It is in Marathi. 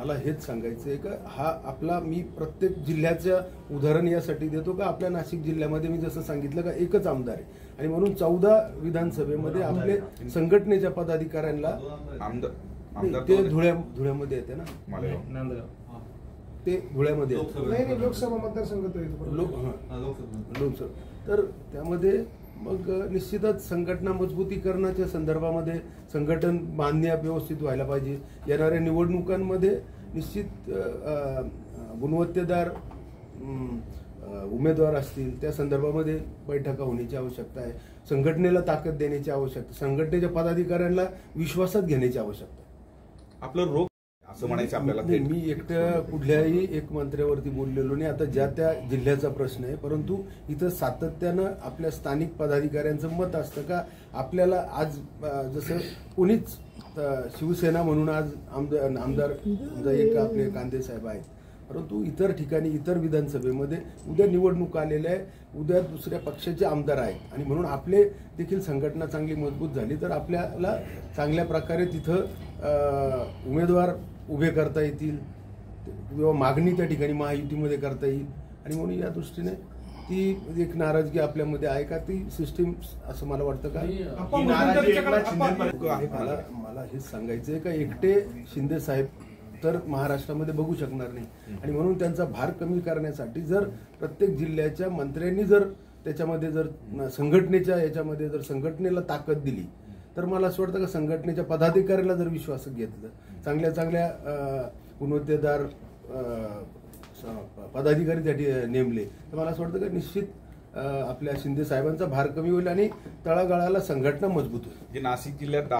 मला हेच सांगायचं आहे का हा आपला मी प्रत्येक जिल्ह्याचं उदाहरण यासाठी देतो का आपल्या नाशिक जिल्ह्यामध्ये मी जसं सांगितलं का एकच आमदार आहे आणि म्हणून 14 विधानसभेमध्ये आपले संघटनेच्या पदाधिकाऱ्यांना ते धुळ्यामध्ये येते ना ते धुळ्यामध्ये लोकसभा मतदारसंघ लोकसभा तर त्यामध्ये मग निश्चितच संघटना मजबूतीकरणाच्या संदर्भामध्ये संघटन बांधण्या व्यवस्थित व्हायला पाहिजे. येणाऱ्या निवडणुकांमध्ये निश्चित गुणवत्तेदार उमेदवार असतील त्या संदर्भामध्ये बैठका होण्याची आवश्यकता आहे. संघटनेला ताकद देण्याची आवश्यकता, संघटनेच्या पदाधिकाऱ्यांना विश्वासात घेण्याची आवश्यकता आहे. आपलं रोग असं म्हणायचं आपल्याला. मी एकट्या कुठल्याही एक मंत्र्यावरती बोललेलो नाही. आता ज्या त्या जिल्ह्याचा प्रश्न आहे, परंतु इथं सातत्यानं आपल्या स्थानिक पदाधिकाऱ्यांचं मत असतं का आपल्याला आज जसं कोणीच शिवसेना म्हणून आज आमदार एक आपले कांदे साहेब आहेत, परंतु इतर ठिकाणी इतर विधानसभेमध्ये उद्या निवडणूक आलेल्या आहे, उद्या दुसऱ्या पक्षाचे आमदार आहेत आणि म्हणून आपले देखील संघटना चांगली मजबूत झाली तर आपल्याला चांगल्या प्रकारे तिथं उमेदवार उभे करता येतील किंवा मागणी त्या ठिकाणी महायुतीमध्ये करता येईल आणि म्हणून या दृष्टीने ती एक नाराजगी आपल्यामध्ये आहे का ती सिस्टीम असं मला वाटतं का. मला हेच सांगायचं आहे का एकटे शिंदे साहेब तर महाराष्ट्रामध्ये बघू शकणार नाही आणि म्हणून त्यांचा भार कमी करण्यासाठी जर प्रत्येक जिल्ह्याच्या मंत्र्यांनी जर त्याच्यामध्ये जर संघटनेच्या याच्यामध्ये जर संघटनेला ताकद दिली तर मला असं वाटतं का संघटनेच्या पदाधिकाऱ्याला जर विश्वासात घेतलं, चांगल्या गुणवत्तेदार पदाधिकारी त्या नेमले तर मला असं वाटतं का निश्चित आपल्या शिंदे साहेबांचा भार कमी होईल आणि तळागाळाला संघटना मजबूत होईल. नाशिक जिल्ह्यात